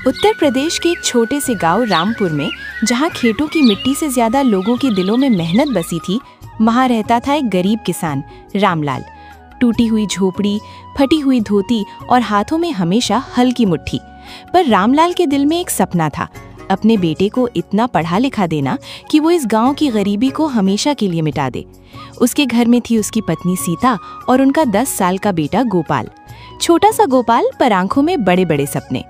उत्तर प्रदेश के एक छोटे से गांव रामपुर में, जहां खेतों की मिट्टी से ज्यादा लोगों के दिलों में मेहनत बसी थी, वहां रहता था एक गरीब किसान रामलाल। टूटी हुई झोपड़ी, फटी हुई धोती और हाथों में हमेशा हल की मुट्ठी। पर रामलाल के दिल में एक सपना था, अपने बेटे को इतना पढ़ा लिखा देना कि वो इस गांव की गरीबी को हमेशा के लिए मिटा दे। उसके घर में थी उसकी पत्नी सीता और उनका 10 साल का बेटा गोपाल। छोटा सा गोपाल, पर आंखों में बड़े बड़े सपने।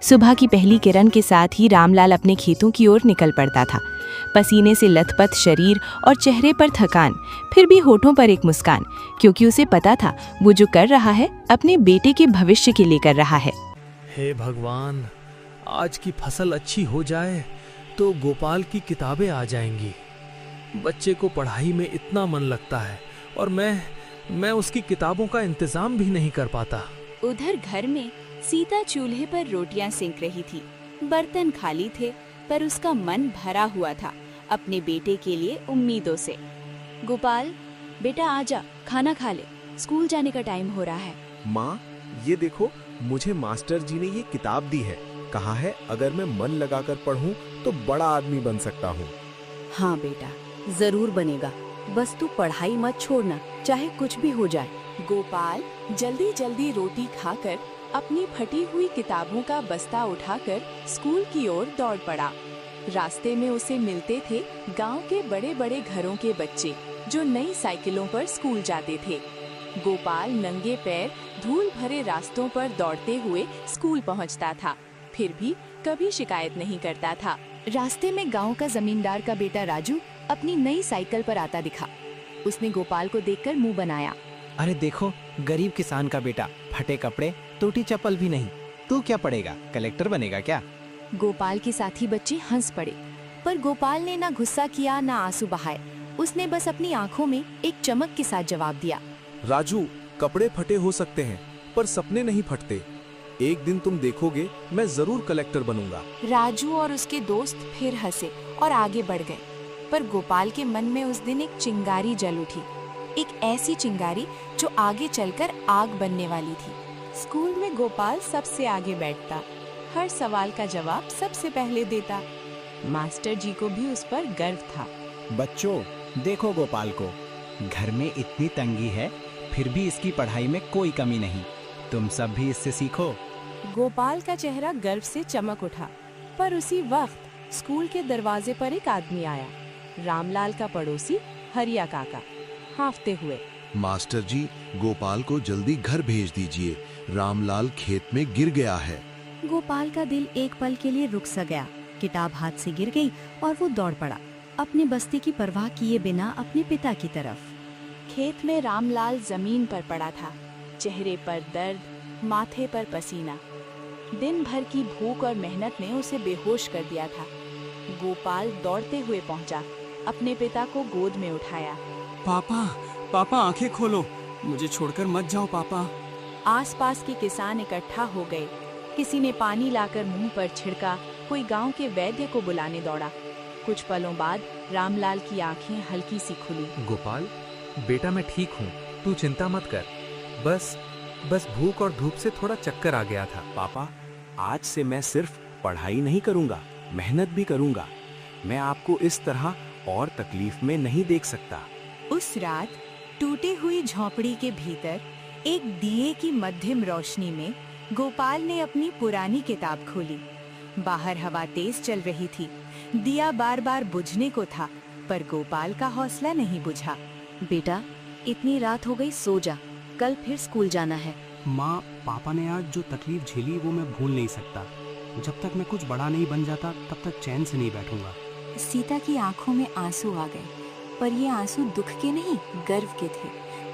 सुबह की पहली किरण के साथ ही रामलाल अपने खेतों की ओर निकल पड़ता था। पसीने से लथपथ शरीर और चेहरे पर थकान, फिर भी होठों पर एक मुस्कान, क्योंकि उसे पता था वो जो कर रहा है अपने बेटे के भविष्य के लिए कर रहा है। हे भगवान, आज की फसल अच्छी हो जाए तो गोपाल की किताबें आ जाएंगी। बच्चे को पढ़ाई में इतना मन लगता है और मैं उसकी किताबों का इंतजाम भी नहीं कर पाता। उधर घर में सीता चूल्हे पर रोटियां सेंक रही थी। बर्तन खाली थे, पर उसका मन भरा हुआ था अपने बेटे के लिए उम्मीदों से। गोपाल, बेटा आजा, खाना खा ले, स्कूल जाने का टाइम हो रहा है। माँ, ये देखो, मुझे मास्टर जी ने ये किताब दी है। कहा है अगर मैं मन लगाकर पढ़ूं तो बड़ा आदमी बन सकता हूँ। हाँ बेटा, जरूर बनेगा, बस तू पढ़ाई मत छोड़ना, चाहे कुछ भी हो जाए। गोपाल जल्दी जल्दी रोटी खाकर अपनी फटी हुई किताबों का बस्ता उठाकर स्कूल की ओर दौड़ पड़ा। रास्ते में उसे मिलते थे गांव के बड़े बड़े घरों के बच्चे, जो नई साइकिलों पर स्कूल जाते थे। गोपाल नंगे पैर धूल भरे रास्तों पर दौड़ते हुए स्कूल पहुंचता था, फिर भी कभी शिकायत नहीं करता था। रास्ते में गांव का जमींदार का बेटा राजू अपनी नई साइकिल पर आता दिखा। उसने गोपाल को देखकर मुंह बनाया। अरे देखो, गरीब किसान का बेटा, फटे कपड़े, टूटी चप्पल भी नहीं। तू क्या पढ़ेगा, कलेक्टर बनेगा क्या? गोपाल के साथी बच्चे हंस पड़े, पर गोपाल ने ना गुस्सा किया ना आंसू बहाए। उसने बस अपनी आंखों में एक चमक के साथ जवाब दिया। राजू, कपड़े फटे हो सकते हैं, पर सपने नहीं फटते। एक दिन तुम देखोगे, मैं जरूर कलेक्टर बनूंगा। राजू और उसके दोस्त फिर हंसे और आगे बढ़ गए, पर गोपाल के मन में उस दिन एक चिंगारी जल उठी, एक ऐसी चिंगारी जो आगे चलकर आग बनने वाली थी। स्कूल में गोपाल सबसे आगे बैठता, हर सवाल का जवाब सबसे पहले देता। मास्टर जी को भी उस पर गर्व था। बच्चों, देखो गोपाल को, घर में इतनी तंगी है, फिर भी इसकी पढ़ाई में कोई कमी नहीं। तुम सब भी इससे सीखो। गोपाल का चेहरा गर्व से चमक उठा, पर उसी वक्त स्कूल के दरवाजे पर एक आदमी आया, रामलाल का पड़ोसी हरिया काका, हांफते हुए। मास्टर जी, गोपाल को जल्दी घर भेज दीजिए, रामलाल खेत में गिर गया है। गोपाल का दिल एक पल के लिए रुक सा गया। किताब हाथ से गिर गई और वो दौड़ पड़ा, अपने बस्ते की परवाह किए बिना अपने पिता की तरफ। खेत में रामलाल जमीन पर पड़ा था, चेहरे पर दर्द, माथे पर पसीना। दिन भर की भूख और मेहनत ने उसे बेहोश कर दिया था। गोपाल दौड़ते हुए पहुंचा, अपने पिता को गोद में उठाया। पापा आंखें खोलो, मुझे छोड़कर मत जाओ पापा। आसपास के किसान इकट्ठा हो गए। किसी ने पानी लाकर मुंह पर छिड़का, कोई गांव के वैद्य को बुलाने दौड़ा। कुछ पलों बाद रामलाल की आंखें हल्की सी खुली। गोपाल, बेटा मैं ठीक हूँ, तू चिंता मत कर। बस भूख और धूप से थोड़ा चक्कर आ गया था। पापा, आज से मैं सिर्फ पढ़ाई नहीं करूंगा, मेहनत भी करूंगा। मैं आपको इस तरह और तकलीफ में नहीं देख सकता। उस रात टूटी हुई झोंपड़ी के भीतर एक दिए की मध्यम रोशनी में गोपाल ने अपनी पुरानी किताब खोली। बाहर हवा तेज चल रही थी। दिया बार बार बुझने को था, पर गोपाल का हौसला नहीं बुझा। बेटा, इतनी रात हो गई, सो जा, कल फिर स्कूल जाना है। माँ, पापा ने आज जो तकलीफ झेली वो मैं भूल नहीं सकता। जब तक मैं कुछ बड़ा नहीं बन जाता, तब तक चैन से नहीं बैठूंगा। सीता की आंखों में आंसू आ गए, पर ये आंसू दुख के नहीं, गर्व के थे।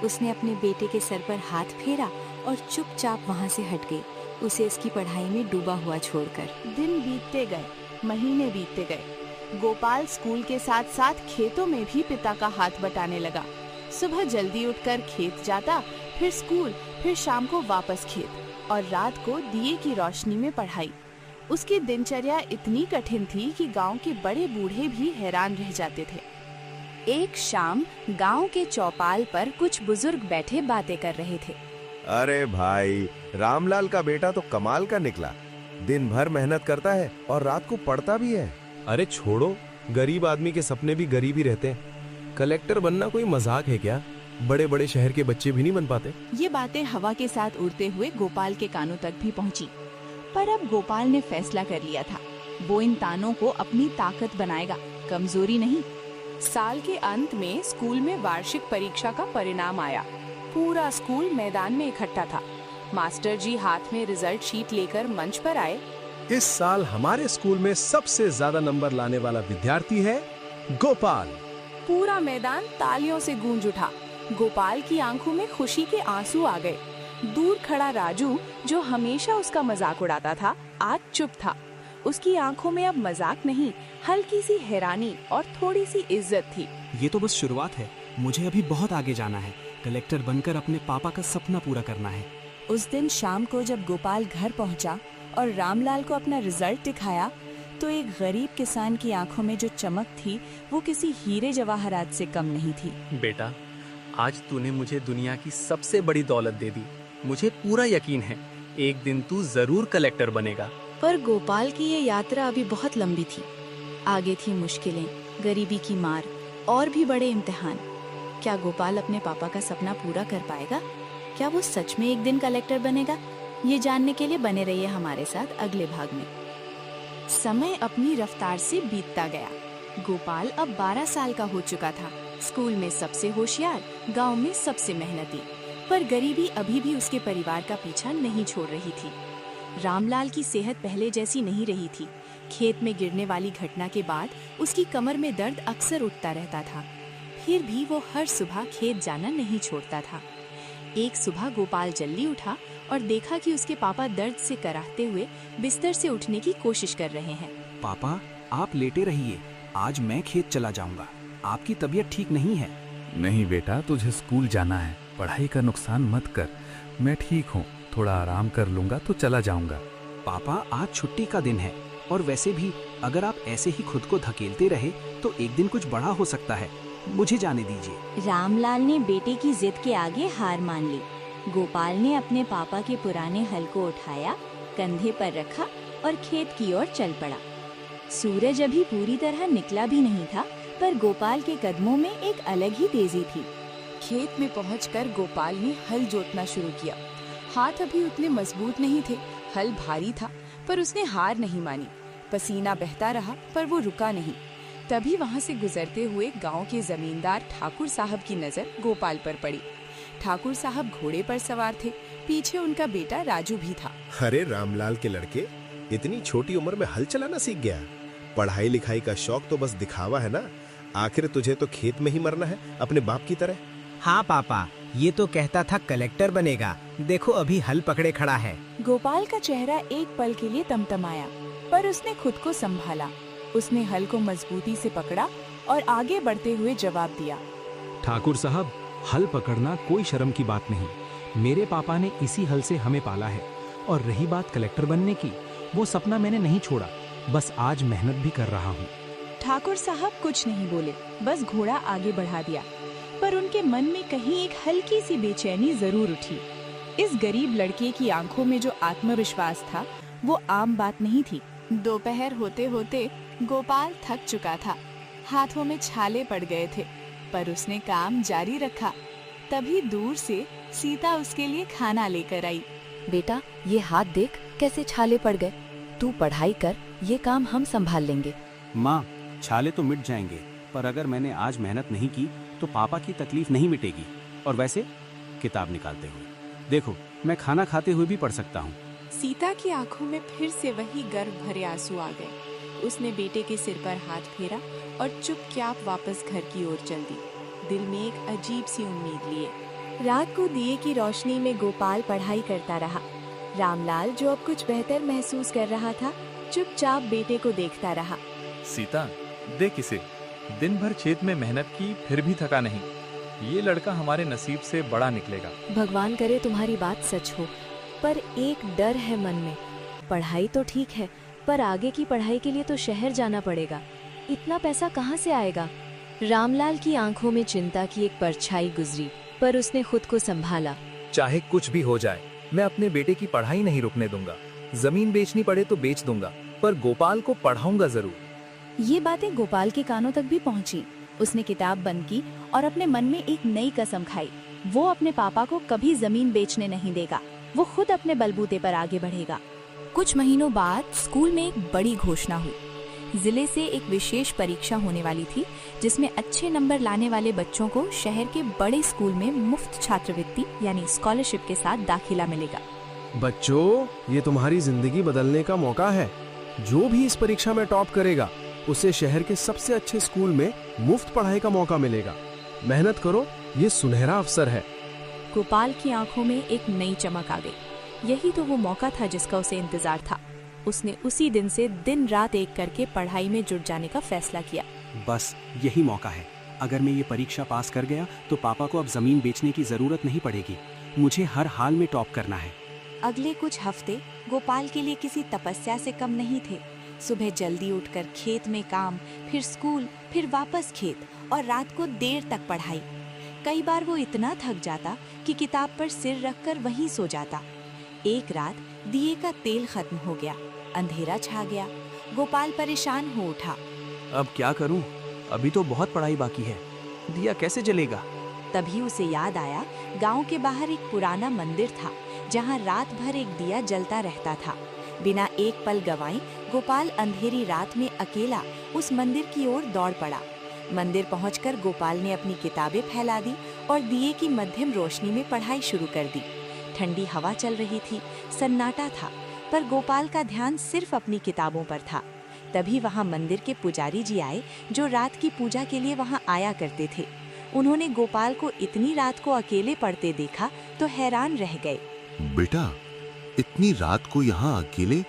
उसने अपने बेटे के सर पर हाथ फेरा और चुपचाप वहाँ से हट गई, उसे इसकी पढ़ाई में डूबा हुआ छोड़कर। दिन बीतते गए, महीने बीतते गए। गोपाल स्कूल के साथ साथ खेतों में भी पिता का हाथ बटाने लगा। सुबह जल्दी उठकर खेत जाता, फिर स्कूल, फिर शाम को वापस खेत, और रात को दिए की रोशनी में पढ़ाई। उसकी दिनचर्या इतनी कठिन थी कि गांव के बड़े बूढ़े भी हैरान रह जाते थे। एक शाम गांव के चौपाल पर कुछ बुजुर्ग बैठे बातें कर रहे थे। अरे भाई, रामलाल का बेटा तो कमाल का निकला। दिन भर मेहनत करता है और रात को पढ़ता भी है। अरे छोड़ो, गरीब आदमी के सपने भी गरीब ही रहते हैं। कलेक्टर बनना कोई मजाक है क्या? बड़े बड़े शहर के बच्चे भी नहीं बन पाते। ये बातें हवा के साथ उड़ते हुए गोपाल के कानों तक भी पहुंची। पर अब गोपाल ने फैसला कर लिया था, वो इन तानों को अपनी ताकत बनाएगा, कमजोरी नहीं। साल के अंत में स्कूल में वार्षिक परीक्षा का परिणाम आया। पूरा स्कूल मैदान में इकट्ठा था। मास्टर जी हाथ में रिजल्ट शीट लेकर मंच पर आए। इस साल हमारे स्कूल में सबसे ज्यादा नंबर लाने वाला विद्यार्थी है गोपाल। पूरा मैदान तालियों से गूंज उठा। गोपाल की आंखों में खुशी के आंसू आ गए। दूर खड़ा राजू, जो हमेशा उसका मजाक उड़ाता था, आज चुप था। उसकी आंखों में अब मजाक नहीं, हल्की सी हैरानी और थोड़ी सी इज्जत थी। ये तो बस शुरुआत है, मुझे अभी बहुत आगे जाना है। कलेक्टर बनकर अपने पापा का सपना पूरा करना है। उस दिन शाम को जब गोपाल घर पहुंचा और रामलाल को अपना रिजल्ट दिखाया, तो एक गरीब किसान की आंखों में जो चमक थी वो किसी हीरे जवाहरात से कम नहीं थी। बेटा, आज तूने मुझे दुनिया की सबसे बड़ी दौलत दे दी। मुझे पूरा यकीन है एक दिन तू जरूर कलेक्टर बनेगा। पर गोपाल की ये यात्रा अभी बहुत लंबी थी। आगे थी मुश्किलें, गरीबी की मार और भी बड़े इम्तिहान। क्या गोपाल अपने पापा का सपना पूरा कर पाएगा? क्या वो सच में एक दिन कलेक्टर बनेगा? ये जानने के लिए बने रहिए हमारे साथ अगले भाग में। समय अपनी रफ्तार से बीतता गया। गोपाल अब 12 साल का हो चुका था। स्कूल में सबसे होशियार, गांव में सबसे मेहनती। पर गरीबी अभी भी उसके परिवार का पीछा नहीं छोड़ रही थी। रामलाल की सेहत पहले जैसी नहीं रही थी। खेत में गिरने वाली घटना के बाद उसकी कमर में दर्द अक्सर उठता रहता था। फिर भी वो हर सुबह खेत जाना नहीं छोड़ता था। एक सुबह गोपाल जल्दी उठा और देखा कि उसके पापा दर्द से कराहते हुए बिस्तर से उठने की कोशिश कर रहे हैं। पापा, आप लेटे रहिए, आज मैं खेत चला जाऊंगा। आपकी तबीयत ठीक नहीं है। नहीं बेटा, तुझे स्कूल जाना है, पढ़ाई का नुकसान मत कर। मैं ठीक हूँ, थोड़ा आराम कर लूंगा तो चला जाऊंगा। पापा, आज छुट्टी का दिन है और वैसे भी अगर आप ऐसे ही खुद को धकेलते रहे तो एक दिन कुछ बड़ा हो सकता है। मुझे जाने दीजिए। रामलाल ने बेटे की जिद के आगे हार मान ली। गोपाल ने अपने पापा के पुराने हल को उठाया, कंधे पर रखा और खेत की ओर चल पड़ा। सूरज अभी पूरी तरह निकला भी नहीं था, पर गोपाल के कदमों में एक अलग ही तेजी थी। खेत में पहुंचकर गोपाल ने हल जोतना शुरू किया। हाथ अभी उतने मजबूत नहीं थे, हल भारी था, पर उसने हार नहीं मानी। पसीना बहता रहा पर वो रुका नहीं। तभी वहाँ से गुजरते हुए गांव के जमींदार ठाकुर साहब की नजर गोपाल पर पड़ी। ठाकुर साहब घोड़े पर सवार थे, पीछे उनका बेटा राजू भी था। अरे रामलाल के लड़के, इतनी छोटी उम्र में हल चलाना सीख गया। पढ़ाई लिखाई का शौक तो बस दिखावा है ना। आखिर तुझे तो खेत में ही मरना है अपने बाप की तरह। हाँ पापा, ये तो कहता था कलेक्टर बनेगा, देखो अभी हल पकड़े खड़ा है। गोपाल का चेहरा एक पल के लिए तमतमाया, पर उसने खुद को संभाला। उसने हल को मजबूती से पकड़ा और आगे बढ़ते हुए जवाब दिया। ठाकुर साहब, हल पकड़ना कोई शर्म की बात नहीं। मेरे पापा ने इसी हल से हमें पाला है। और रही बात कलेक्टर बनने की, वो सपना मैंने नहीं छोड़ा, बस आज मेहनत भी कर रहा हूँ। ठाकुर साहब कुछ नहीं बोले, बस घोड़ा आगे बढ़ा दिया। पर उनके मन में कहीं एक हल्की सी बेचैनी जरूर उठी। इस गरीब लड़के की आंखों में जो आत्मविश्वास था वो आम बात नहीं थी। दोपहर होते होते गोपाल थक चुका था, हाथों में छाले पड़ गए थे, पर उसने काम जारी रखा। तभी दूर से सीता उसके लिए खाना लेकर आई। बेटा, ये हाथ देख कैसे छाले पड़ गए। तू पढ़ाई कर, ये काम हम संभाल लेंगे। माँ, छाले तो मिट जाएंगे, पर अगर मैंने आज मेहनत नहीं की तो पापा की तकलीफ नहीं मिटेगी। और वैसे किताब निकालते हुए देखो, मैं खाना खाते हुए भी पढ़ सकता हूँ। सीता की आंखों में फिर से वही गर्व भरे आंसू आ गए। उसने बेटे के सिर पर हाथ फेरा और चुपचाप वापस घर की ओर चल दी, दिल में एक अजीब सी उम्मीद लिए। रात को दिए की रोशनी में गोपाल पढ़ाई करता रहा। रामलाल, जो अब कुछ बेहतर महसूस कर रहा था, चुपचाप बेटे को देखता रहा। सीता, देख इसे, दिन भर खेत में मेहनत की फिर भी थका नहीं। ये लड़का हमारे नसीब से बड़ा निकलेगा। भगवान करे तुम्हारी बात सच हो, पर एक डर है मन में। पढ़ाई तो ठीक है, पर आगे की पढ़ाई के लिए तो शहर जाना पड़ेगा। इतना पैसा कहाँ से आएगा? रामलाल की आंखों में चिंता की एक परछाई गुजरी, पर उसने खुद को संभाला। चाहे कुछ भी हो जाए, मैं अपने बेटे की पढ़ाई नहीं रुकने दूंगा। जमीन बेचनी पड़े तो बेच दूंगा, पर गोपाल को पढ़ाऊंगा जरूर। ये बातें गोपाल के कानों तक भी पहुंची। उसने किताब बंद की और अपने मन में एक नई कसम खाई। वो अपने पापा को कभी जमीन बेचने नहीं देगा। वो खुद अपने बलबूते पर आगे बढ़ेगा। कुछ महीनों बाद स्कूल में एक बड़ी घोषणा हुई। जिले से एक विशेष परीक्षा होने वाली थी, जिसमें अच्छे नंबर लाने वाले बच्चों को शहर के बड़े स्कूल में मुफ्त छात्रवृत्ति यानी स्कॉलरशिप के साथ दाखिला मिलेगा। बच्चों, ये तुम्हारी जिंदगी बदलने का मौका है। जो भी इस परीक्षा में टॉप करेगा उसे शहर के सबसे अच्छे स्कूल में मुफ्त पढ़ाई का मौका मिलेगा। मेहनत करो, ये सुनहरा अवसर है। गोपाल की आंखों में एक नई चमक आ गई। यही तो वो मौका था जिसका उसे इंतजार था। उसने उसी दिन से दिन रात एक करके पढ़ाई में जुट जाने का फैसला किया। बस यही मौका है। अगर मैं ये परीक्षा पास कर गया तो पापा को अब जमीन बेचने की जरूरत नहीं पड़ेगी। मुझे हर हाल में टॉप करना है। अगले कुछ हफ्ते गोपाल के लिए किसी तपस्या से कम नहीं थे। सुबह जल्दी उठकर खेत में काम, फिर स्कूल, फिर वापस खेत और रात को देर तक पढ़ाई। कई बार वो इतना थक जाता कि किताब पर सिर रखकर वहीं सो जाता। एक रात दिए का तेल खत्म हो गया, अंधेरा छा गया। गोपाल परेशान हो उठा। अब क्या करूं? अभी तो बहुत पढ़ाई बाकी है, दिया कैसे जलेगा? तभी उसे याद आया, गांव के बाहर एक पुराना मंदिर था जहां रात भर एक दिया जलता रहता था। बिना एक पल गंवाए गोपाल अंधेरी रात में अकेला उस मंदिर की ओर दौड़ पड़ा। मंदिर पहुंचकर गोपाल ने अपनी किताबें फैला दी और दिए की मध्यम रोशनी में पढ़ाई शुरू कर दी। ठंडी हवा चल रही थी, सन्नाटा था, पर गोपाल का ध्यान सिर्फ अपनी किताबों पर था। तभी वहां मंदिर के पुजारी जी आए, जो रात की पूजा के लिए वहां आया करते थे। उन्होंने गोपाल को इतनी रात को अकेले पढ़ते देखा तो हैरान रह गए। बेटा, इतनी रात को यहाँ अकेले,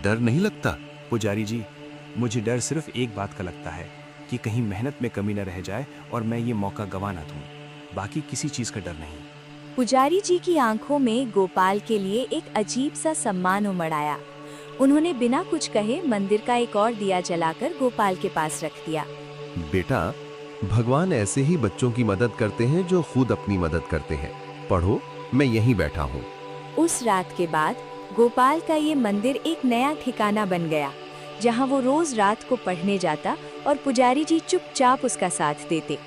डर नहीं लगता? पुजारी जी, मुझे डर सिर्फ एक बात का लगता है कि कहीं मेहनत में कमी न रह जाए और मैं ये मौका गंवा ना दूं। बाकी किसी चीज का डर नहीं। पुजारी जी की आंखों में गोपाल के लिए एक अजीब सा सम्मान उमड़ आया। उन्होंने बिना कुछ कहे मंदिर का एक और दिया जलाकर गोपाल के पास रख दिया। बेटा, भगवान ऐसे ही बच्चों की मदद करते हैं जो खुद अपनी मदद करते हैं। पढ़ो, मैं यहीं बैठा हूँ। उस रात के बाद गोपाल का ये मंदिर एक नया ठिकाना बन गया, जहाँ वो रोज रात को पढ़ने जाता और पुजारी जी चुपचाप उसका साथ देते।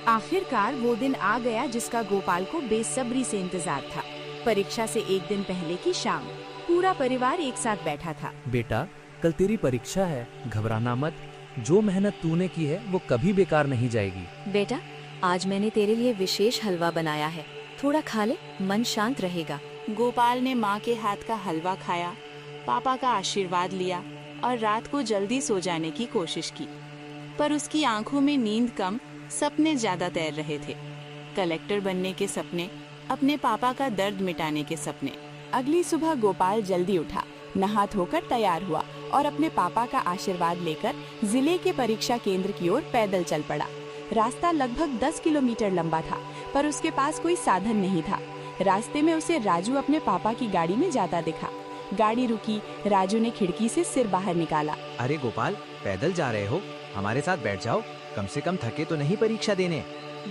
आखिरकार वो दिन आ गया जिसका गोपाल को बेसब्री से इंतजार था। परीक्षा से एक दिन पहले की शाम पूरा परिवार एक साथ बैठा था। बेटा, कल तेरी परीक्षा है, घबराना मत। जो मेहनत तूने की है वो कभी बेकार नहीं जाएगी। बेटा, आज मैंने तेरे लिए विशेष हलवा बनाया है, थोड़ा खा ले, मन शांत रहेगा। गोपाल ने माँ के हाथ का हलवा खाया, पापा का आशीर्वाद लिया और रात को जल्दी सो जाने की कोशिश की। पर उसकी आंखों में नींद कम, सपने ज्यादा तैर रहे थे। कलेक्टर बनने के सपने, अपने पापा का दर्द मिटाने के सपने। अगली सुबह गोपाल जल्दी उठा, नहा धोकर तैयार हुआ और अपने पापा का आशीर्वाद लेकर जिले के परीक्षा केंद्र की ओर पैदल चल पड़ा। रास्ता लगभग 10 किलोमीटर लंबा था, पर उसके पास कोई साधन नहीं था। रास्ते में उसे राजू अपने पापा की गाड़ी में जाता दिखा। गाड़ी रुकी, राजू ने खिड़की से सिर बाहर निकाला। अरे गोपाल, पैदल जा रहे हो? हमारे साथ बैठ जाओ, कम से कम थके तो नहीं परीक्षा देने।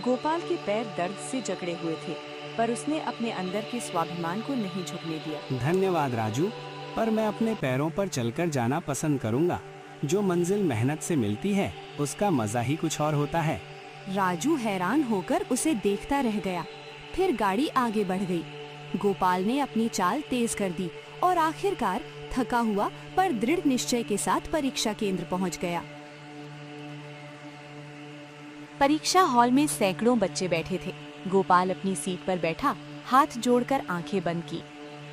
गोपाल के पैर दर्द से जकड़े हुए थे, पर उसने अपने अंदर के स्वाभिमान को नहीं झुकने दिया। धन्यवाद राजू, पर मैं अपने पैरों पर चलकर जाना पसंद करूंगा। जो मंजिल मेहनत से मिलती है उसका मजा ही कुछ और होता है। राजू हैरान होकर उसे देखता रह गया। फिर गाड़ी आगे बढ़ गई। गोपाल ने अपनी चाल तेज कर दी और आखिरकार थका हुआ पर दृढ़ निश्चय के साथ परीक्षा केंद्र पहुंच गया। परीक्षा हॉल में सैकड़ों बच्चे बैठे थे। गोपाल अपनी सीट पर बैठा, हाथ जोड़कर आंखें बंद की।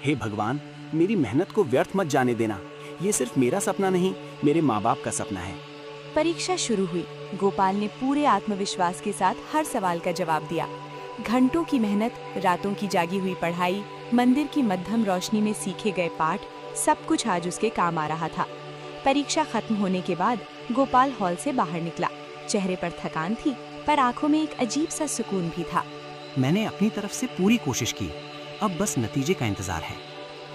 हे भगवान, मेरी मेहनत को व्यर्थ मत जाने देना। ये सिर्फ मेरा सपना नहीं, मेरे माँ बाप का सपना है। परीक्षा शुरू हुई। गोपाल ने पूरे आत्मविश्वास के साथ हर सवाल का जवाब दिया। घंटों की मेहनत, रातों की जागी हुई पढ़ाई, मंदिर की मध्यम रोशनी में सीखे गए पाठ, सब कुछ आज उसके काम आ रहा था। परीक्षा खत्म होने के बाद गोपाल हॉल से बाहर निकला। चेहरे पर थकान थी, पर आंखों में एक अजीब सा सुकून भी था। मैंने अपनी तरफ से पूरी कोशिश की, अब बस नतीजे का इंतजार है।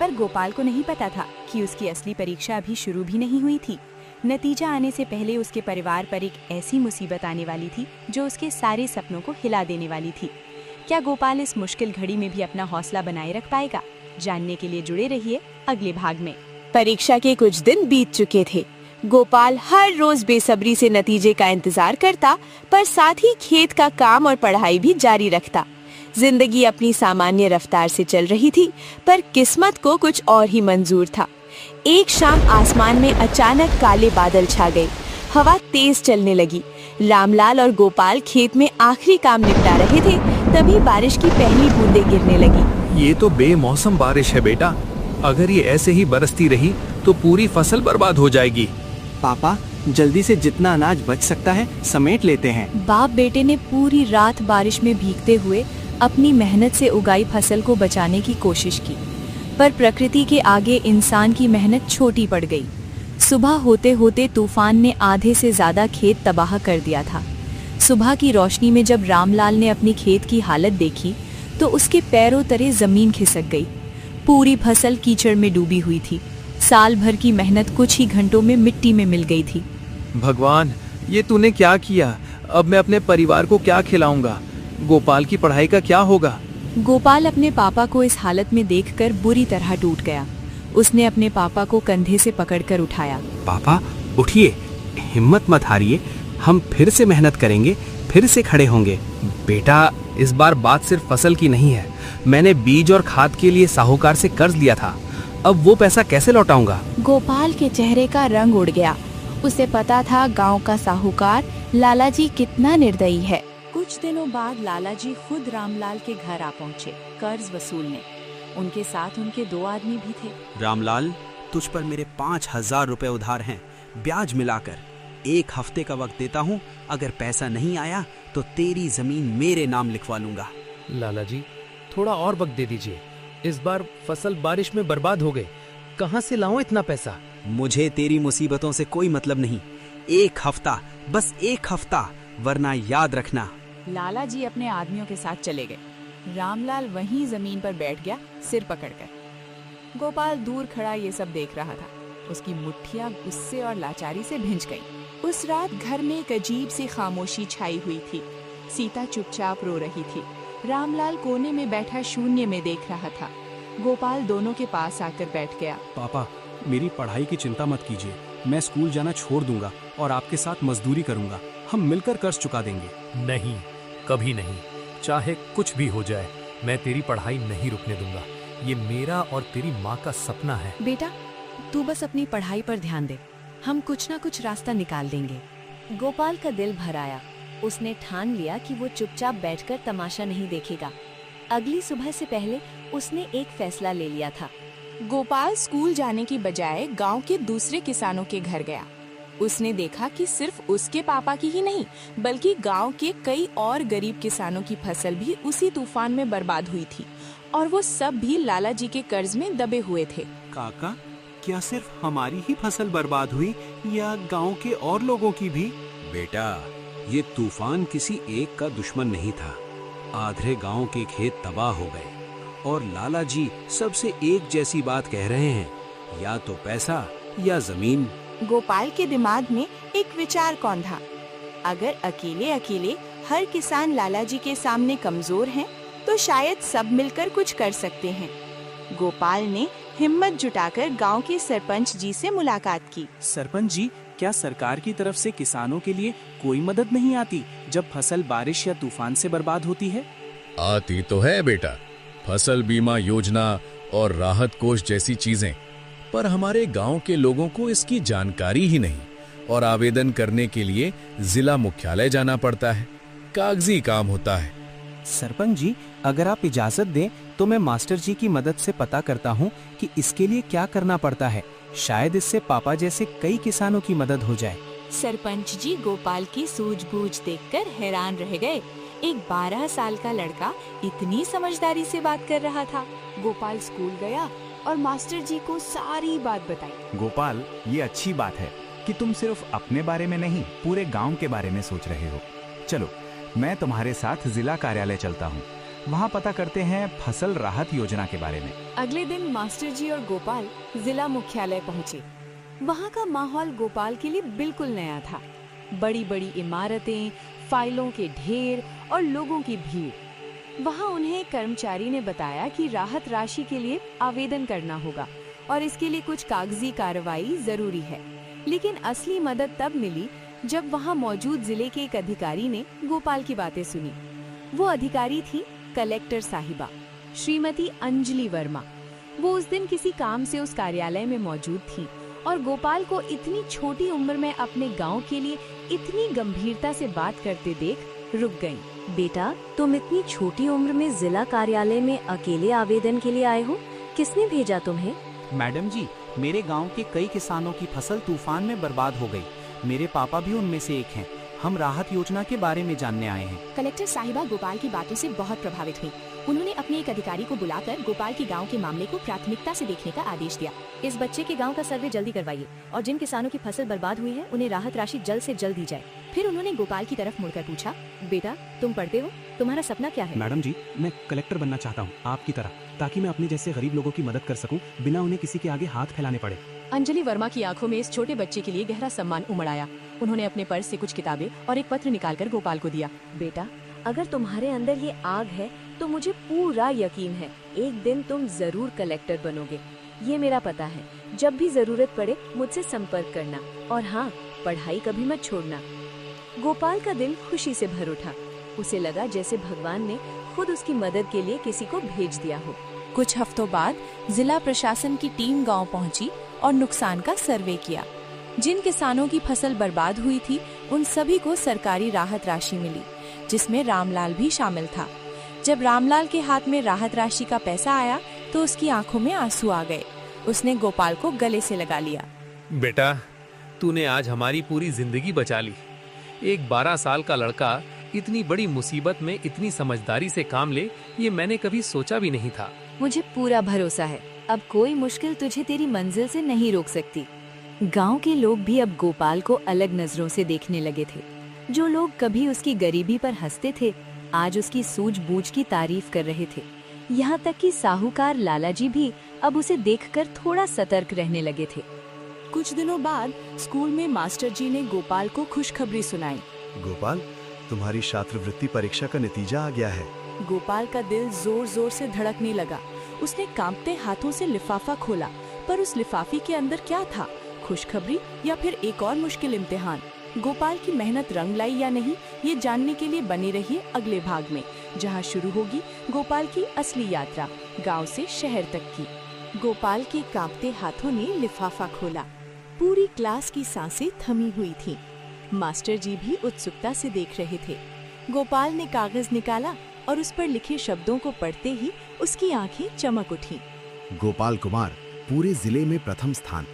पर गोपाल को नहीं पता था कि उसकी असली परीक्षा अभी शुरू भी नहीं हुई थी। नतीजा आने से पहले उसके परिवार पर एक ऐसी मुसीबत आने वाली थी जो उसके सारे सपनों को हिला देने वाली थी। क्या गोपाल इस मुश्किल घड़ी में भी अपना हौसला बनाए रख पाएगा? जानने के लिए जुड़े रहिए अगले भाग में। परीक्षा के कुछ दिन बीत चुके थे। गोपाल हर रोज बेसब्री से नतीजे का इंतजार करता, पर साथ ही खेत का काम और पढ़ाई भी जारी रखता। जिंदगी अपनी सामान्य रफ्तार से चल रही थी, पर किस्मत को कुछ और ही मंजूर था। एक शाम आसमान में अचानक काले बादल छा गए। हवा तेज चलने लगी। रामलाल और गोपाल खेत में आखिरी काम निपटा रहे थे, तभी बारिश की पहली बूंदें गिरने लगी। ये तो बेमौसम बारिश है बेटा। अगर ये ऐसे ही बरसती रही तो पूरी फसल बर्बाद हो जाएगी। पापा, जल्दी से जितना अनाज बच सकता है समेट लेते हैं। बाप बेटे ने पूरी रात बारिश में भीगते हुए अपनी मेहनत से उगाई फसल को बचाने की कोशिश की, पर प्रकृति के आगे इंसान की मेहनत छोटी पड़ गई। सुबह होते होते तूफान ने आधे से ज्यादा खेत तबाह कर दिया था। सुबह की रोशनी में जब रामलाल ने अपनी खेत की हालत देखी तो उसके पैरों तले जमीन खिसक गई। पूरी फसल कीचड़ में डूबी हुई थी। साल भर की मेहनत कुछ ही घंटों में मिट्टी में मिल गई थी। भगवान, ये तूने क्या किया? अब मैं अपने परिवार को क्या खिलाऊंगा? गोपाल की पढ़ाई का क्या होगा? गोपाल अपने पापा को इस हालत में देखकर बुरी तरह टूट गया। उसने अपने पापा को कंधे से पकड़कर उठाया। पापा उठिए, हिम्मत मत हारिए, हम फिर से मेहनत करेंगे, फिर से खड़े होंगे। बेटा, इस बार बात सिर्फ फसल की नहीं है। मैंने बीज और खाद के लिए साहूकार से कर्ज लिया था। अब वो पैसा कैसे लौटाऊंगा? गोपाल के चेहरे का रंग उड़ गया। उसे पता था गांव का साहूकार लालाजी कितना निर्दयी है। कुछ दिनों बाद लालाजी खुद रामलाल के घर आ पहुँचे कर्ज वसूलने। उनके साथ उनके 2 आदमी भी थे। रामलाल, तुझ पर मेरे 5,000 रुपए उधार हैं, ब्याज मिलाकर। 1 हफ्ते का वक्त देता हूँ, अगर पैसा नहीं आया तो तेरी जमीन मेरे नाम लिखवा लूंगा। लाला जी, थोड़ा और वक्त दे दीजिए। इस बार फसल बारिश में बर्बाद हो गई। कहाँ से लाऊं इतना पैसा? मुझे तेरी मुसीबतों से कोई मतलब नहीं। 1 हफ्ता, बस 1 हफ्ता, वरना याद रखना। लालाजी अपने आदमियों के साथ चले गए। रामलाल वहीं जमीन पर बैठ गया, सिर पकड़कर। गोपाल दूर खड़ा ये सब देख रहा था। उसकी मुट्ठियां गुस्से और लाचारी से भिंज गईं। उस रात घर में एक अजीब सी खामोशी छाई हुई थी। सीता चुपचाप रो रही थी। रामलाल कोने में बैठा शून्य में देख रहा था। गोपाल दोनों के पास आकर बैठ गया। पापा, मेरी पढ़ाई की चिंता मत कीजिए। मैं स्कूल जाना छोड़ दूंगा और आपके साथ मजदूरी करूंगा। हम मिलकर कर्ज चुका देंगे। नहीं, कभी नहीं। चाहे कुछ भी हो जाए, मैं तेरी पढ़ाई नहीं रुकने दूंगा। ये मेरा और तेरी माँ का सपना है। बेटा, तू बस अपनी पढ़ाई पर ध्यान दे। हम कुछ ना कुछ रास्ता निकाल देंगे। गोपाल का दिल भर आया। उसने ठान लिया कि वो चुपचाप बैठकर तमाशा नहीं देखेगा। अगली सुबह से पहले उसने एक फैसला ले लिया था। गोपाल स्कूल जाने की बजाय गांव के दूसरे किसानों के घर गया। उसने देखा कि सिर्फ उसके पापा की ही नहीं, बल्कि गांव के कई और गरीब किसानों की फसल भी उसी तूफान में बर्बाद हुई थी, और वो सब भी लालाजी के कर्ज में दबे हुए थे। काका, क्या सिर्फ हमारी ही फसल बर्बाद हुई या गांव के और लोगों की भी? बेटा, ये तूफान किसी एक का दुश्मन नहीं था। आधे गांव के खेत तबाह हो गए और लालाजी सबसे एक जैसी बात कह रहे हैं, या तो पैसा या जमीन। गोपाल के दिमाग में एक विचार कौन था। अगर अकेले अकेले हर किसान लालाजी के सामने कमजोर हैं, तो शायद सब मिलकर कुछ कर सकते हैं। गोपाल ने हिम्मत जुटाकर गांव के सरपंच जी से मुलाकात की। सरपंच जी, क्या सरकार की तरफ से किसानों के लिए कोई मदद नहीं आती जब फसल बारिश या तूफान से बर्बाद होती है? आती तो है बेटा, फसल बीमा योजना और राहत कोष जैसी चीजें, पर हमारे गांव के लोगों को इसकी जानकारी ही नहीं और आवेदन करने के लिए जिला मुख्यालय जाना पड़ता है। कागजी काम होता है। सरपंच जी, अगर आप इजाजत दें तो मैं मास्टर जी की मदद से पता करता हूँ कि इसके लिए क्या करना पड़ता है। शायद इससे पापा जैसे कई किसानों की मदद हो जाए। सरपंच जी गोपाल की सूझबूझ देखकर हैरान रह गए। एक 12 साल का लड़का इतनी समझदारी से बात कर रहा था। गोपाल स्कूल गया और मास्टर जी को सारी बात बताई। गोपाल, ये अच्छी बात है कि तुम सिर्फ अपने बारे में नहीं, पूरे गांव के बारे में सोच रहे हो। चलो, मैं तुम्हारे साथ जिला कार्यालय चलता हूँ। वहाँ पता करते हैं फसल राहत योजना के बारे में। अगले दिन मास्टर जी और गोपाल जिला मुख्यालय पहुँचे। वहाँ का माहौल गोपाल के लिए बिल्कुल नया था। बड़ी बड़ी इमारतें, फाइलों के ढेर और लोगों की भीड़। वहाँ उन्हें कर्मचारी ने बताया कि राहत राशि के लिए आवेदन करना होगा और इसके लिए कुछ कागजी कार्रवाई जरूरी है। लेकिन असली मदद तब मिली जब वहाँ मौजूद जिले के एक अधिकारी ने गोपाल की बातें सुनी। वो अधिकारी थी कलेक्टर साहिबा, श्रीमती अंजलि वर्मा। वो उस दिन किसी काम से उस कार्यालय में मौजूद थी और गोपाल को इतनी छोटी उम्र में अपने गांव के लिए इतनी गंभीरता से बात करते देख रुक गईं। बेटा, तुम इतनी छोटी उम्र में जिला कार्यालय में अकेले आवेदन के लिए आए हो? किसने भेजा तुम्हें? मैडम जी, मेरे गांव के कई किसानों की फसल तूफान में बर्बाद हो गई। मेरे पापा भी उनमें से एक हैं। हम राहत योजना के बारे में जानने आए हैं। कलेक्टर साहिबा गोपाल की बातों से बहुत प्रभावित हुई। उन्होंने अपने एक अधिकारी को बुलाकर गोपाल के गांव के मामले को प्राथमिकता से देखने का आदेश दिया। इस बच्चे के गांव का सर्वे जल्दी करवाइए और जिन किसानों की फसल बर्बाद हुई है उन्हें राहत राशि जल्द से जल्द दी जाए। फिर उन्होंने गोपाल की तरफ मुड़कर पूछा, बेटा तुम पढ़ते हो, तुम्हारा सपना क्या है? मैडम जी, मैं कलेक्टर बनना चाहता हूँ आपकी तरह, ताकि मैं अपने जैसे गरीब लोगों की मदद कर सकूं बिना उन्हें किसी के आगे हाथ फैलाने पड़े। अंजलि वर्मा की आंखों में इस छोटे बच्चे के लिए गहरा सम्मान उमड़ आया। उन्होंने अपने पर्स से कुछ किताबें और एक पत्र निकालकर गोपाल को दिया। बेटा, अगर तुम्हारे अंदर ये आग है तो मुझे पूरा यकीन है एक दिन तुम जरूर कलेक्टर बनोगे। ये मेरा पता है, जब भी जरूरत पड़े मुझसे संपर्क करना, और हाँ, पढ़ाई कभी मत छोड़ना। गोपाल का दिल खुशी से भर उठा। उसे लगा जैसे भगवान ने खुद उसकी मदद के लिए किसी को भेज दिया हो। कुछ हफ्तों बाद जिला प्रशासन की टीम गांव पहुंची और नुकसान का सर्वे किया। जिन किसानों की फसल बर्बाद हुई थी उन सभी को सरकारी राहत राशि मिली, जिसमें रामलाल भी शामिल था। जब रामलाल के हाथ में राहत राशि का पैसा आया तो उसकी आंखों में आंसू आ गए। उसने गोपाल को गले से लगा लिया। बेटा, तूने आज हमारी पूरी जिंदगी बचा ली। एक 12 साल का लड़का इतनी बड़ी मुसीबत में इतनी समझदारी से काम ले, ये मैंने कभी सोचा भी नहीं था। मुझे पूरा भरोसा है, अब कोई मुश्किल तुझे तेरी मंजिल से नहीं रोक सकती। गांव के लोग भी अब गोपाल को अलग नजरों से देखने लगे थे। जो लोग कभी उसकी गरीबी पर हंसते थे, आज उसकी सूझबूझ की तारीफ कर रहे थे। यहाँ तक कि साहूकार लालाजी भी अब उसे देखकर थोड़ा सतर्क रहने लगे थे। कुछ दिनों बाद स्कूल में मास्टर जी ने गोपाल को खुशखबरी सुनाई। गोपाल, तुम्हारी छात्रवृत्ति परीक्षा का नतीजा आ गया है। गोपाल का दिल जोर जोर से धड़कने लगा। उसने कांपते हाथों से लिफाफा खोला, पर उस लिफाफे के अंदर क्या था? खुशखबरी या फिर एक और मुश्किल इम्तिहान? गोपाल की मेहनत रंग लाई या नहीं, ये जानने के लिए बने रहिए अगले भाग में, जहां शुरू होगी गोपाल की असली यात्रा, गांव से शहर तक की। गोपाल के कांपते हाथों ने लिफाफा खोला। पूरी क्लास की सांसें थमी हुई थीं। मास्टर जी भी उत्सुकता से देख रहे थे। गोपाल ने कागज निकाला और उस पर लिखे शब्दों को पढ़ते ही उसकी आंखें चमक उठीं। गोपाल कुमार, पूरे जिले में प्रथम स्थान।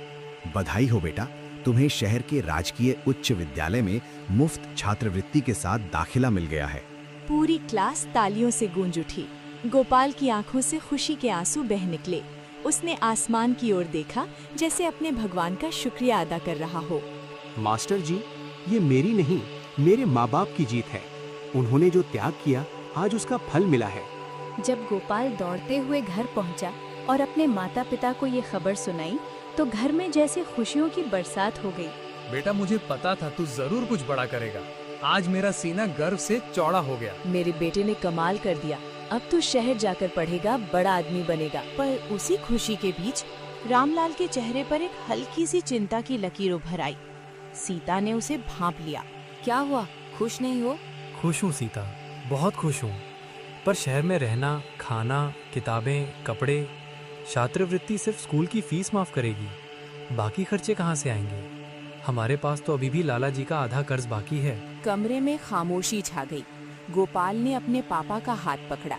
बधाई हो बेटा, तुम्हें शहर के राजकीय उच्च विद्यालय में मुफ्त छात्रवृत्ति के साथ दाखिला मिल गया है। पूरी क्लास तालियों से गूंज उठी। गोपाल की आंखों से खुशी के आंसू बह निकले। उसने आसमान की ओर देखा, जैसे अपने भगवान का शुक्रिया अदा कर रहा हो। मास्टर जी, ये मेरी नहीं, मेरे माँ बाप की जीत है। उन्होंने जो त्याग किया, आज उसका फल मिला है। जब गोपाल दौड़ते हुए घर पहुंचा और अपने माता पिता को ये खबर सुनाई, तो घर में जैसे खुशियों की बरसात हो गई। बेटा, मुझे पता था तू जरूर कुछ बड़ा करेगा। आज मेरा सीना गर्व से चौड़ा हो गया। मेरे बेटे ने कमाल कर दिया। अब तू शहर जाकर पढ़ेगा, बड़ा आदमी बनेगा। पर उसी खुशी के बीच रामलाल के चेहरे पर एक हल्की सी चिंता की लकीर उभर आई। सीता ने उसे भांप लिया। क्या हुआ, खुश नहीं हो? खुश हूँ सीता, बहुत खुश हूँ। पर शहर में रहना, खाना, किताबें, कपड़े, छात्रवृत्ति सिर्फ स्कूल की फीस माफ करेगी। बाकी खर्चे कहाँ से आएंगे? हमारे पास तो अभी भी लाला जी का आधा कर्ज बाकी है। कमरे में खामोशी छा गई। गोपाल ने अपने पापा का हाथ पकड़ा।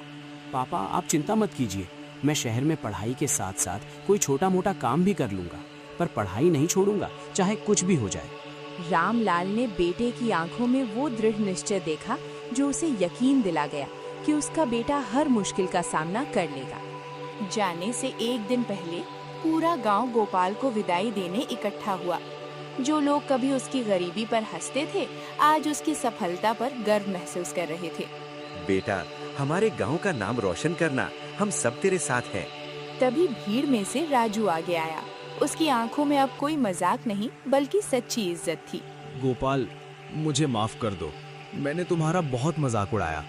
पापा, आप चिंता मत कीजिए। मैं शहर में पढ़ाई के साथ साथ कोई छोटा मोटा काम भी कर लूंगा, पर पढ़ाई नहीं छोड़ूंगा, चाहे कुछ भी हो जाए। रामलाल ने बेटे की आंखों में वो दृढ़ निश्चय देखा जो उसे यकीन दिला गया कि उसका बेटा हर मुश्किल का सामना कर लेगा। जाने से एक दिन पहले पूरा गांव गोपाल को विदाई देने इकट्ठा हुआ। जो लोग कभी उसकी गरीबी पर हंसते थे, आज उसकी सफलता पर गर्व महसूस कर रहे थे। बेटा, हमारे गांव का नाम रोशन करना, हम सब तेरे साथ हैं। तभी भीड़ में से राजू आगे आया। उसकी आंखों में अब कोई मजाक नहीं, बल्कि सच्ची इज्जत थी। गोपाल, मुझे माफ कर दो। मैंने तुम्हारा बहुत मजाक उड़ाया,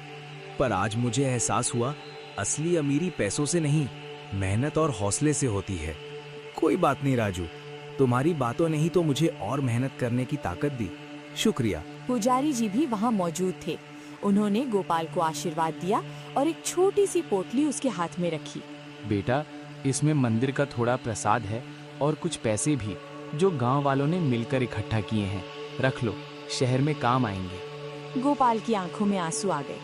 पर आज मुझे एहसास हुआ, असली अमीरी पैसों से नहीं, मेहनत और हौसले से होती है। कोई बात नहीं राजू, तुम्हारी बातों ने ही तो मुझे और मेहनत करने की ताकत दी। शुक्रिया। पुजारी जी भी वहाँ मौजूद थे। उन्होंने गोपाल को आशीर्वाद दिया और एक छोटी सी पोटली उसके हाथ में रखी। बेटा, इसमें मंदिर का थोड़ा प्रसाद है और कुछ पैसे भी जो गांव वालों ने मिलकर इकट्ठा किए हैं। रख लो, शहर में काम आएंगे। गोपाल की आंखों में आंसू आ गए।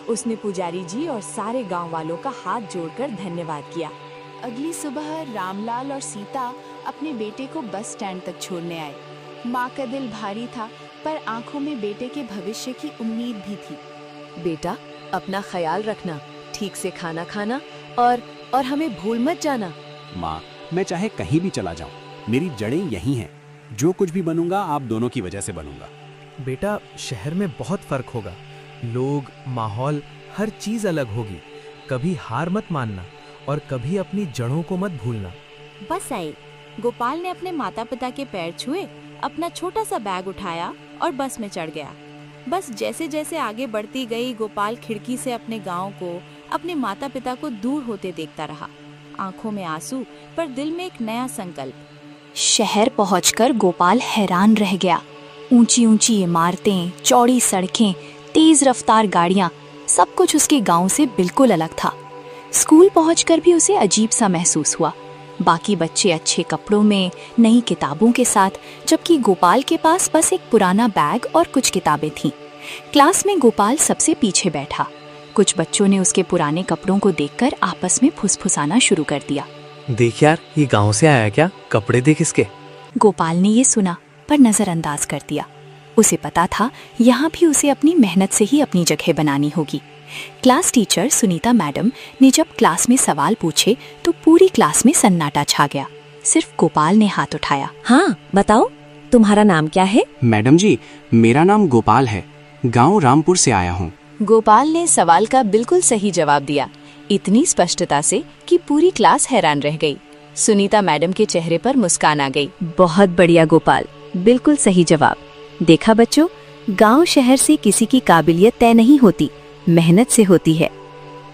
उसने पुजारी जी और सारे गांव वालों का हाथ जोड़कर धन्यवाद किया। अगली सुबह रामलाल और सीता अपने बेटे को बस स्टैंड तक छोड़ने आए। माँ का दिल भारी था, पर आंखों में बेटे के भविष्य की उम्मीद भी थी। बेटा, अपना ख्याल रखना, ठीक से खाना खाना और हमें भूल मत जाना। माँ, मैं चाहे कहीं भी चला जाऊं, मेरी जड़ें यहीं हैं। जो कुछ भी बनूंगा आप दोनों की वजह से बनूंगा। बेटा, शहर में बहुत फर्क होगा। लोग, माहौल, हर चीज अलग होगी। कभी हार मत मानना और कभी अपनी जड़ों को मत भूलना। बस आए। गोपाल ने अपने माता पिता के पैर छुए, अपना छोटा सा बैग उठाया और बस में चढ़ गया। बस जैसे जैसे आगे बढ़ती गई, गोपाल खिड़की से अपने गांव को, अपने माता पिता को दूर होते देखता रहा। आंखों में आंसू, पर दिल में एक नया संकल्प। शहर पहुंचकर गोपाल हैरान रह गया। ऊंची ऊंची इमारतें, चौड़ी सड़कें, तेज रफ्तार गाड़ियां, सब कुछ उसके गांव से बिल्कुल अलग था। स्कूल पहुंचकर भी उसे अजीब सा महसूस हुआ। बाकी बच्चे अच्छे कपड़ों में, नई किताबों के साथ, जबकि गोपाल के पास बस एक पुराना बैग और कुछ किताबें थीं। क्लास में गोपाल सबसे पीछे बैठा। कुछ बच्चों ने उसके पुराने कपड़ों को देखकर आपस में फुसफुसाना शुरू कर दिया। देख यार, ये गांव से आया क्या? कपड़े देख इसके। गोपाल ने ये सुना पर नजरअंदाज कर दिया। उसे पता था यहाँ भी उसे अपनी मेहनत से ही अपनी जगह बनानी होगी। क्लास टीचर सुनीता मैडम ने जब क्लास में सवाल पूछे तो पूरी क्लास में सन्नाटा छा गया। सिर्फ गोपाल ने हाथ उठाया। हाँ, बताओ, तुम्हारा नाम क्या है? मैडम जी, मेरा नाम गोपाल है। गांव रामपुर से आया हूँ। गोपाल ने सवाल का बिल्कुल सही जवाब दिया, इतनी स्पष्टता से कि पूरी क्लास हैरान रह गई। सुनीता मैडम के चेहरे पर मुस्कान आ गई। बहुत बढ़िया गोपाल, बिल्कुल सही जवाब। देखा बच्चों, गांव शहर से किसी की काबिलियत तय नहीं होती, मेहनत से होती है।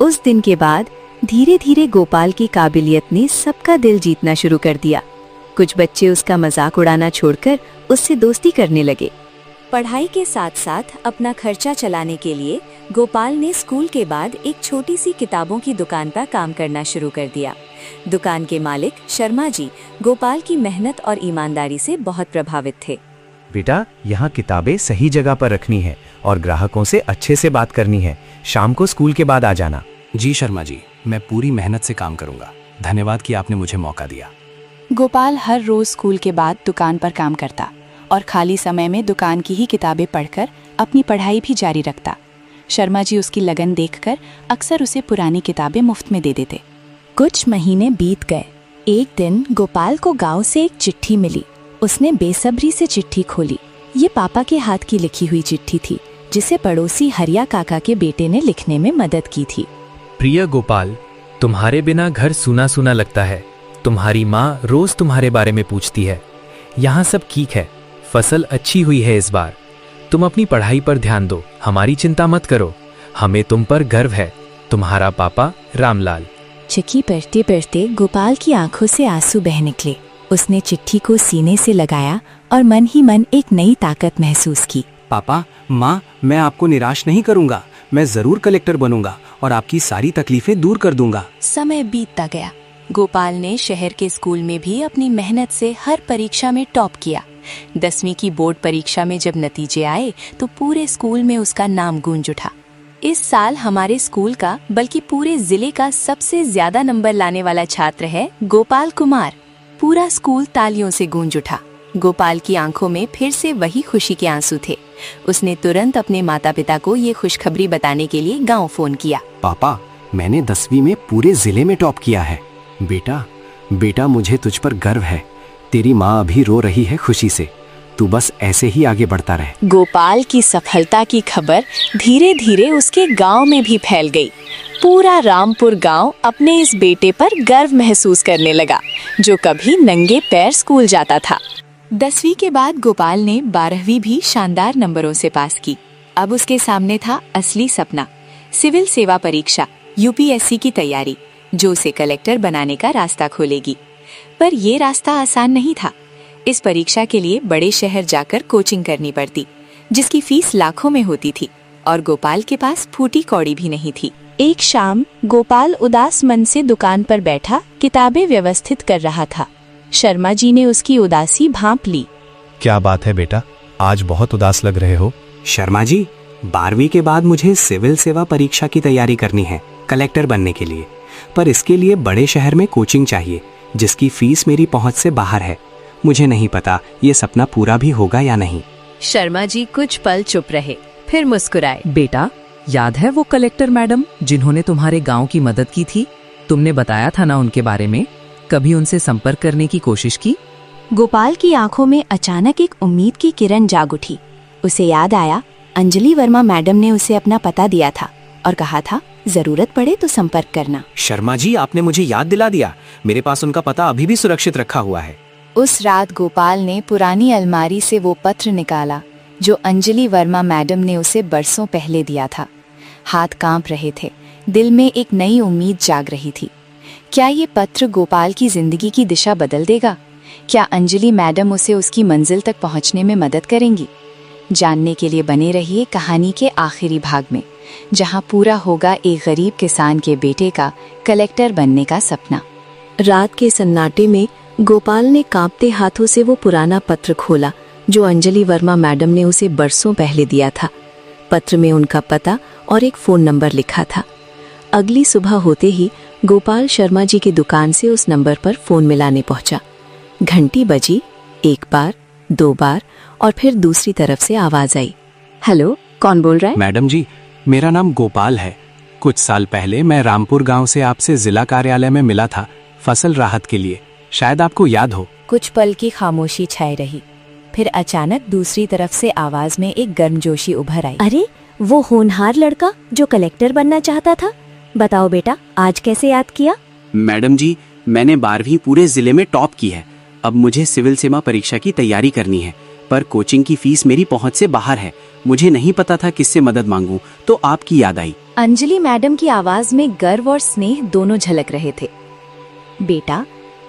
उस दिन के बाद धीरे धीरे गोपाल की काबिलियत ने सबका दिल जीतना शुरू कर दिया। कुछ बच्चे उसका मजाक उड़ाना छोड़कर उससे दोस्ती करने लगे। पढ़ाई के साथ साथ अपना खर्चा चलाने के लिए गोपाल ने स्कूल के बाद एक छोटी सी किताबों की दुकान पर काम करना शुरू कर दिया। दुकान के मालिक शर्मा जी गोपाल की मेहनत और ईमानदारी से बहुत प्रभावित थे। बेटा, यहाँ किताबें सही जगह पर रखनी है और ग्राहकों से अच्छे से बात करनी है। शाम को स्कूल के बाद आ जाना। जी शर्मा जी, मैं पूरी मेहनत से काम करूंगा। धन्यवाद कि आपने मुझे मौका दिया। गोपाल हर रोज स्कूल के बाद दुकान पर काम करता और खाली समय में दुकान की ही किताबें पढ़कर अपनी पढ़ाई भी जारी रखता। शर्मा जी उसकी लगन देखकर अक्सर उसे पुरानी किताबें मुफ्त में दे देते। कुछ महीने बीत गए। एक दिन गोपाल को गांव से एक चिट्ठी मिली। उसने बेसब्री से चिट्ठी खोली। ये पापा के हाथ की लिखी हुई चिट्ठी थी, जिसे पड़ोसी हरिया काका के बेटे ने लिखने में मदद की थी। प्रिय गोपाल, तुम्हारे बिना घर सूना सूना लगता है। तुम्हारी माँ रोज तुम्हारे बारे में पूछती है। यहाँ सब ठीक है, फसल अच्छी हुई है इस बार। तुम अपनी पढ़ाई पर ध्यान दो, हमारी चिंता मत करो। हमें तुम पर गर्व है। तुम्हारा पापा रामलाल। चिट्ठी पढ़ते पढ़ते गोपाल की आंखों से आंसू बह निकले। उसने चिट्ठी को सीने से लगाया और मन ही मन एक नई ताकत महसूस की। पापा, माँ, मैं आपको निराश नहीं करूंगा। मैं जरूर कलेक्टर बनूंगा और आपकी सारी तकलीफें दूर कर दूंगा। समय बीतता गया। गोपाल ने शहर के स्कूल में भी अपनी मेहनत से हर परीक्षा में टॉप किया। 10वीं की बोर्ड परीक्षा में जब नतीजे आए तो पूरे स्कूल में उसका नाम गूंज उठा। इस साल हमारे स्कूल का, बल्कि पूरे जिले का सबसे ज्यादा नंबर लाने वाला छात्र है गोपाल कुमार। पूरा स्कूल तालियों से गूंज उठा। गोपाल की आंखों में फिर से वही खुशी के आंसू थे। उसने तुरंत अपने माता पिता को ये खुशखबरी बताने के लिए गांव फोन किया। पापा, मैंने 10वीं में पूरे जिले में टॉप किया है। बेटा, मुझे तुझ पर गर्व है। तेरी माँ अभी रो रही है खुशी से। तू बस ऐसे ही आगे बढ़ता रहे। गोपाल की सफलता की खबर धीरे धीरे उसके गांव में भी फैल गई। पूरा रामपुर गांव अपने इस बेटे पर गर्व महसूस करने लगा, जो कभी नंगे पैर स्कूल जाता था। 10वीं के बाद गोपाल ने 12वीं भी शानदार नंबरों से पास की। अब उसके सामने था असली सपना, सिविल सेवा परीक्षा, यूपीएससी की तैयारी, जो उसे कलेक्टर बनाने का रास्ता खोलेगी। पर पर ये रास्ता आसान नहीं था। इस परीक्षा के लिए बड़े शहर जाकर कोचिंग करनी पड़ती, जिसकी फीस लाखों में होती थी और गोपाल के पास फूटी कौड़ी भी नहीं थी। एक शाम गोपाल उदास मन से दुकान पर बैठा किताबें व्यवस्थित कर रहा था। शर्मा जी ने उसकी उदासी भांप ली। क्या बात है बेटा, आज बहुत उदास लग रहे हो? शर्मा जी, 12वीं के बाद मुझे सिविल सेवा परीक्षा की तैयारी करनी है, कलेक्टर बनने के लिए। पर इसके लिए बड़े शहर में कोचिंग चाहिए, जिसकी फीस मेरी पहुंच से बाहर है। मुझे नहीं पता ये सपना पूरा भी होगा या नहीं। शर्मा जी कुछ पल चुप रहे, फिर मुस्कुराए। बेटा, याद है वो कलेक्टर मैडम जिन्होंने तुम्हारे गांव की मदद की थी? तुमने बताया था ना उनके बारे में। कभी उनसे संपर्क करने की कोशिश की? गोपाल की आंखों में अचानक एक उम्मीद की किरण जाग उठी। उसे याद आया, अंजलि वर्मा मैडम ने उसे अपना पता दिया था और कहा था जरूरत पड़े तो संपर्क करना। शर्मा जी, आपने मुझे याद दिला दिया। मेरे पास उनका पता अभी भी सुरक्षित रखा हुआ है। उस रात गोपाल ने पुरानी अलमारी से वो पत्र निकाला जो अंजलि वर्मा मैडम ने उसे बरसों पहले दिया था। हाथ कांप रहे थे, दिल में एक नई उम्मीद जाग रही थी। क्या ये पत्र गोपाल की जिंदगी की दिशा बदल देगा? क्या अंजलि मैडम उसे उसकी मंजिल तक पहुंचने में मदद करेंगी? जानने के लिए बने रहिए कहानी के आखिरी भाग में, जहां पूरा होगा एक गरीब किसान के बेटे का कलेक्टर बनने का सपना। रात के सन्नाटे में गोपाल ने कांपते हाथों से वो पुराना पत्र खोला जो अंजलि वर्मा मैडम ने उसे बरसों पहले दिया था। पत्र में उनका पता और एक फोन नंबर लिखा था। अगली सुबह होते ही गोपाल शर्मा जी की दुकान से उस नंबर पर फोन मिलाने पहुंचा। घंटी बजी, एक बार, 2 बार और फिर दूसरी तरफ से आवाज आई। हेलो, कौन बोल रहा है? मैडम जी, मेरा नाम गोपाल है। कुछ साल पहले मैं रामपुर गांव से आपसे जिला कार्यालय में मिला था फसल राहत के लिए। शायद आपको याद हो। कुछ पल की खामोशी छाई रही, फिर अचानक दूसरी तरफ से आवाज में एक गर्मजोशी उभर आई। अरे, वो होनहार लड़का जो कलेक्टर बनना चाहता था। बताओ बेटा, आज कैसे याद किया? मैडम जी, मैंने 12वीं पूरे जिले में टॉप की है। अब मुझे सिविल सेवा परीक्षा की तैयारी करनी है, पर कोचिंग की फीस मेरी पहुंच से बाहर है। मुझे नहीं पता था किससे मदद मांगूं, तो आपकी याद आई। अंजलि मैडम की आवाज में गर्व और स्नेह दोनों झलक रहे थे। बेटा,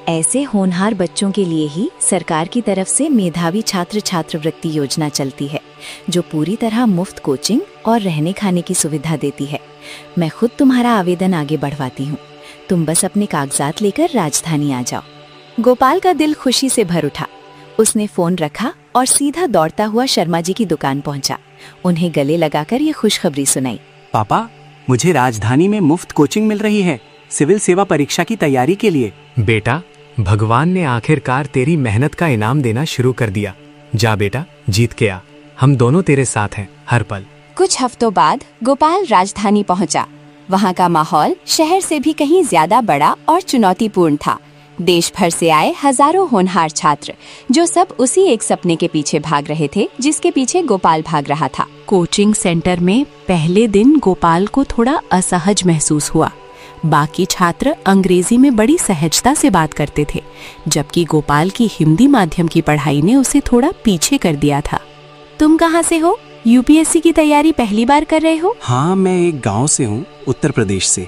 ऐसे होनहार बच्चों के लिए ही सरकार की तरफ से मेधावी छात्र छात्रवृत्ति योजना चलती है, जो पूरी तरह मुफ्त कोचिंग और रहने खाने की सुविधा देती है। मैं खुद तुम्हारा आवेदन आगे बढ़वाती हूँ। तुम बस अपने कागजात लेकर राजधानी आ जाओ। गोपाल का दिल खुशी से भर उठा। उसने फोन रखा और सीधा दौड़ता हुआ शर्मा जी की दुकान पहुंचा। उन्हें गले लगाकर ये खुशखबरी सुनाई। पापा, मुझे राजधानी में मुफ्त कोचिंग मिल रही है सिविल सेवा परीक्षा की तैयारी के लिए। बेटा, भगवान ने आखिरकार तेरी मेहनत का इनाम देना शुरू कर दिया। जा बेटा, जीत के आ। हम दोनों तेरे साथ हैं हर पल। कुछ हफ्तों बाद गोपाल राजधानी पहुंचा। वहां का माहौल शहर से भी कहीं ज्यादा बड़ा और चुनौतीपूर्ण था। देश भर से आए हजारों होनहार छात्र, जो सब उसी एक सपने के पीछे भाग रहे थे जिसके पीछे गोपाल भाग रहा था। कोचिंग सेंटर में पहले दिन गोपाल को थोड़ा असहज महसूस हुआ। बाकी छात्र अंग्रेजी में बड़ी सहजता से बात करते थे, जबकि गोपाल की हिंदी माध्यम की पढ़ाई ने उसे थोड़ा पीछे कर दिया था। तुम कहाँ से हो? यूपीएससी की तैयारी पहली बार कर रहे हो? हाँ, मैं एक गांव से हूँ, उत्तर प्रदेश से।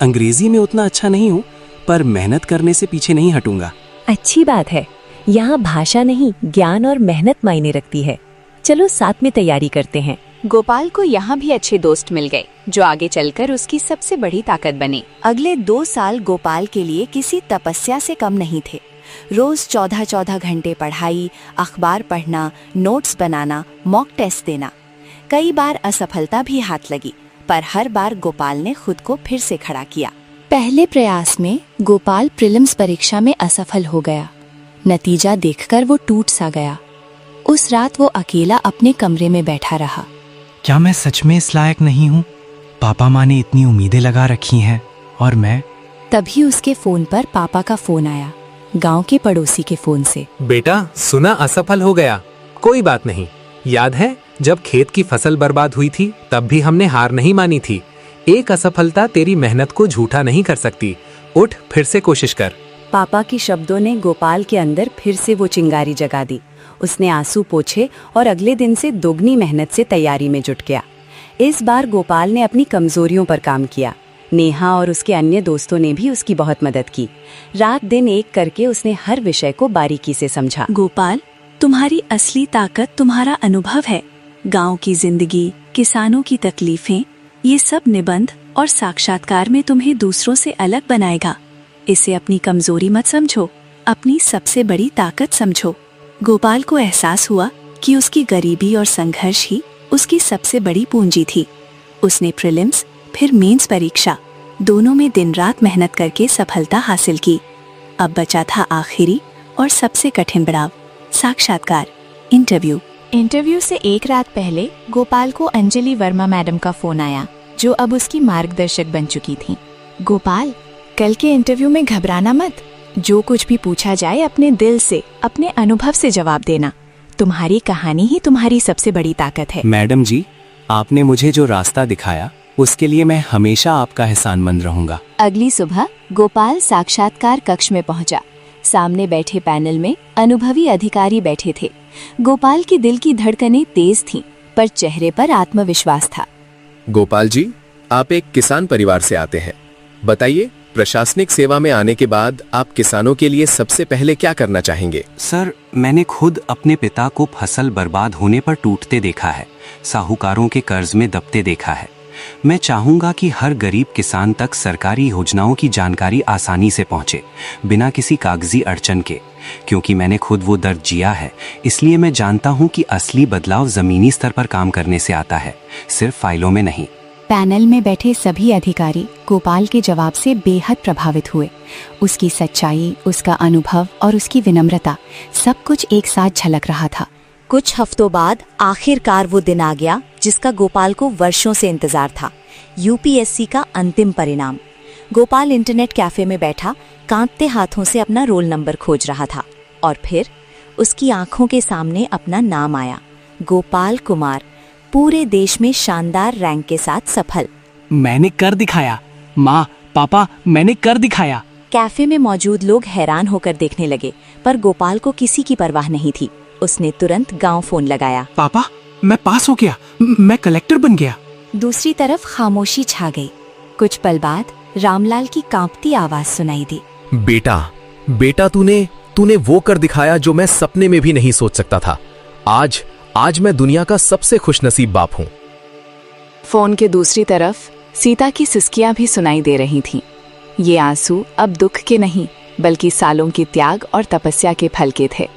अंग्रेजी में उतना अच्छा नहीं हूँ, पर मेहनत करने से पीछे नहीं हटूंगा। अच्छी बात है। यहाँ भाषा नहीं, ज्ञान और मेहनत मायने रखती है। चलो साथ में तैयारी करते हैं। गोपाल को यहाँ भी अच्छे दोस्त मिल गए, जो आगे चलकर उसकी सबसे बड़ी ताकत बने। अगले 2 साल गोपाल के लिए किसी तपस्या से कम नहीं थे। रोज 14-14 घंटे पढ़ाई, अखबार पढ़ना, नोट्स बनाना, मॉक टेस्ट देना। कई बार असफलता भी हाथ लगी, पर हर बार गोपाल ने खुद को फिर से खड़ा किया। पहले प्रयास में गोपाल प्रीलिम्स परीक्षा में असफल हो गया। नतीजा देखकर वो टूट सा गया। उस रात वो अकेला अपने कमरे में बैठा रहा। क्या मैं सच में इस लायक नहीं हूँ? पापा माँ ने इतनी उम्मीदें लगा रखी हैं और मैं। तभी उसके फोन पर पापा का फोन आया, गांव के पड़ोसी के फोन से। बेटा, सुना असफल हो गया। कोई बात नहीं। याद है जब खेत की फसल बर्बाद हुई थी, तब भी हमने हार नहीं मानी थी। एक असफलता तेरी मेहनत को झूठा नहीं कर सकती। उठ, फिर से कोशिश कर। पापा के शब्दों ने गोपाल के अंदर फिर से वो चिंगारी जगा दी। उसने आंसू पोंछे और अगले दिन से दोगुनी मेहनत से तैयारी में जुट गया। इस बार गोपाल ने अपनी कमजोरियों पर काम किया। नेहा और उसके अन्य दोस्तों ने भी उसकी बहुत मदद की। रात दिन एक करके उसने हर विषय को बारीकी से समझा। गोपाल, तुम्हारी असली ताकत तुम्हारा अनुभव है। गांव की जिंदगी, किसानों की तकलीफें, ये सब निबंध और साक्षात्कार में तुम्हें दूसरों से अलग बनाएगा। इसे अपनी कमजोरी मत समझो, अपनी सबसे बड़ी ताकत समझो। गोपाल को एहसास हुआ कि उसकी गरीबी और संघर्ष ही उसकी सबसे बड़ी पूंजी थी। उसने प्रीलिम्स फिर मेंस परीक्षा दोनों में दिन रात मेहनत करके सफलता हासिल की। अब बचा था आखिरी और सबसे कठिन पड़ाव, साक्षात्कार, इंटरव्यू। इंटरव्यू से एक रात पहले गोपाल को अंजलि वर्मा मैडम का फोन आया, जो अब उसकी मार्गदर्शक बन चुकी थी। गोपाल, कल के इंटरव्यू में घबराना मत। जो कुछ भी पूछा जाए अपने दिल से, अपने अनुभव से जवाब देना। तुम्हारी कहानी ही तुम्हारी सबसे बड़ी ताकत है। मैडम जी, आपने मुझे जो रास्ता दिखाया उसके लिए मैं हमेशा आपका एहसानमंद रहूंगा। अगली सुबह गोपाल साक्षात्कार कक्ष में पहुंचा। सामने बैठे पैनल में अनुभवी अधिकारी बैठे थे। गोपाल की दिल की धड़कनें तेज थीं, पर चेहरे पर आत्मविश्वास था। गोपाल जी, आप एक किसान परिवार से आते हैं। बताइए, प्रशासनिक सेवा में आने के बाद आप किसानों के लिए सबसे पहले क्या करना चाहेंगे? सर, मैंने खुद अपने पिता को फसल बर्बाद होने पर टूटते देखा है, साहूकारों के कर्ज में दबते देखा है। मैं चाहूंगा कि हर गरीब किसान तक सरकारी योजनाओं की जानकारी आसानी से पहुंचे, बिना किसी कागजी अड़चन के। क्योंकि मैंने खुद वो दर्द जिया है, इसलिए मैं जानता हूं कि असली बदलाव जमीनी स्तर पर काम करने से आता है, सिर्फ फाइलों में नहीं। पैनल में बैठे सभी अधिकारी गोपाल के जवाब से बेहद प्रभावित हुए। उसकी सच्चाई, उसका अनुभव और उसकी विनम्रता, सब कुछ एक साथ झलक रहा था। कुछ हफ्तों बाद आखिरकार वो दिन आ गया जिसका गोपाल को वर्षों से इंतजार था, यूपीएससी का अंतिम परिणाम। गोपाल इंटरनेट कैफे में बैठा कांपते हाथों से अपना रोल नंबर खोज रहा था, और फिर उसकी आंखों के सामने अपना नाम आया, गोपाल कुमार, पूरे देश में शानदार रैंक के साथ सफल। मैंने कर दिखाया माँ, पापा, मैंने कर दिखाया। कैफे में मौजूद लोग हैरान होकर देखने लगे, पर गोपाल को किसी की परवाह नहीं थी। उसने तुरंत गांव फोन लगाया। पापा, मैं पास हो गया, मैं कलेक्टर बन गया। दूसरी तरफ खामोशी छा गई। कुछ पल बाद रामलाल की कांपती आवाज सुनाई दी। बेटा, तूने वो कर दिखाया जो मैं सपने में भी नहीं सोच सकता था। आज मैं दुनिया का सबसे खुशनसीब बाप हूँ। फोन के दूसरी तरफ सीता की सिसकियां भी सुनाई दे रही थीं। ये आंसू अब दुख के नहीं, बल्कि सालों की त्याग और तपस्या के फल के थे।